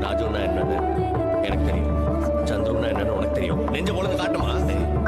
ராஜுன்னா என்னன்னு எனக்கு தெரியும், சந்துருன்னா என்னன்னு உனக்கு தெரியும். நெஞ்ச பொழுது காட்டுமா?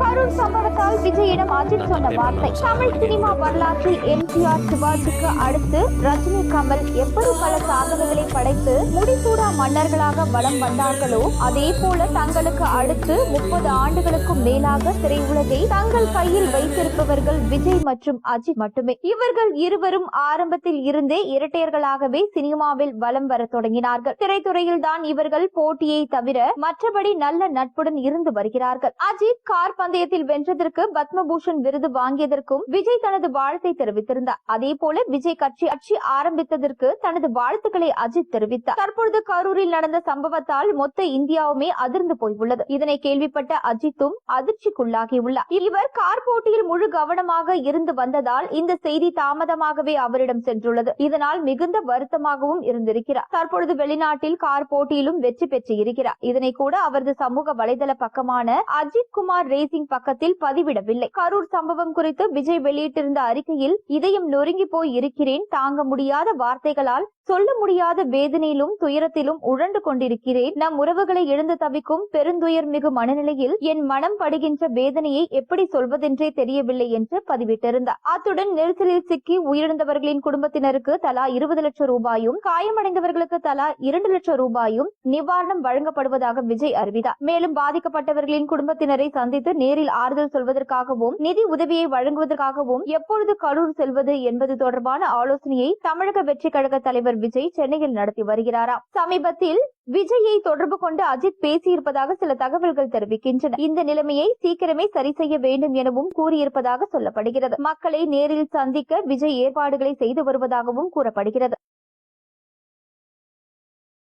கரூர் சம்பவத்தால் விஜயிடம் அஜித் சொன்ன வார்த்தை. தமிழ் சினிமா வரலாற்றில் எம்ஜிஆர், சிவாஜிக்கு அடுத்து ரஜினி, கமல் எப்படி பல சாதனைகளை படைத்து முடிசூடா மன்னர்களாக வலம் வந்தார்களோ அதே போல தங்களுக்கு அடுத்து 30 ஆண்டுகளுக்கும் மேலாக திரையுலகை தங்கள் கையில் வைத்திருப்பவர்கள் விஜய் மற்றும் அஜித் மட்டுமே. இவர்கள் இருவரும் ஆரம்பத்தில் இருந்தே இரட்டையர்களாகவே சினிமாவில் வலம் வர தொடங்கினார்கள். திரைத்துறையில் தான் இவர்கள் போட்டியை தவிர மற்றபடி நல்ல நட்புடன் இருந்து வருகிறார்கள். அஜித் கார் பந்தயத்தில் வென்றதற்கு பத்மபூஷன் விருது வாங்கியதற்கும் விஜய் தனது வாழ்த்தை தெரிவித்திருந்தார். அதே போல விஜய் கட்சி ஆரம்பித்ததற்கு தனது வாழ்த்துக்களை அஜித் தெரிவித்தார். தற்பொழுது கரூரில் நடந்த சம்பவத்தால் மொத்த இந்தியாவுமே அதிர்ந்து போயுள்ளது. இதனை கேள்விப்பட்ட அஜித்தும் அதிர்ச்சிக்குள்ளாகியுள்ளார். இவர் கார் போட்டியில் முழு கவனமாக இருந்து வந்ததால் இந்த செய்தி தாமதமாகவே அவரிடம் சென்றுள்ளது. இதனால் மிகுந்த வருத்தமாகவும் இருந்திருக்கிறார். தற்பொழுது வெளிநாட்டில் கார் போட்டியிலும் வெற்றி பெற்று இருக்கிறார். இதனை கூட அவரது சமூக வலைதள பக்கமான அஜித் குமார் ரேசிங் பக்கத்தில் பதிவிடவில்லை. கரூர் சம்பவம் குறித்து விஜய் வெளியிட்டிருந்த அறிக்கையில், இதயம் நொறுங்கி போய் இருக்கிறேன், தாங்க முடியாத வார்த்தைகளால் சொல்ல முடியாத வேதனையிலும் துயரத்திலும் உழண்டு கொண்டிருக்கிறேன். நம் உறவுகளை இழந்து தவிக்கும் பெருந்துயர் மிகு மனநிலையில் என் மனம் படுகின்ற வேதனையை எப்படி சொல்வதென்றே தெரியவில்லை என்று பதிவிட்டிருந்தார். அத்துடன் நெரிசலில் சிக்கி உயிரிழந்தவர்களின் குடும்பத்தினருக்கு தலா 20 லட்சம் ரூபாயும், காயமடைந்தவர்களுக்கு தலா 2 லட்சம் ரூபாயும் நிவாரணம் வழங்கப்படுவதாக விஜய் அறிவித்தார். மேலும் பாதிக்கப்பட்டவர்களின் குடும்பத்தினரை சந்தித்து நேரில் ஆறுதல் சொல்வதற்காகவும் நிதி உதவியை வழங்குவதற்காகவும் எப்பொழுது கரூர் செல்வது என்பது தொடர்பான ஆலோசனையை தமிழக வெற்றி கழக தலைவர் விஜய் சென்னையில் நடத்தி வருகிறாராம். சமீபத்தில் விஜயை தொடர்பு கொண்டு அஜித் பேசியிருப்பதாக சில தகவல்கள் தெரிவிக்கின்றன. இந்த நிலைமையை சீக்கிரமே சரி செய்ய வேண்டும் எனவும் கூறியிருப்பதாக சொல்லப்படுகிறது. மக்களை நேரில் சந்திக்க விஜய் ஏற்பாடுகளை செய்து வருவதாகவும் கூறப்படுகிறது.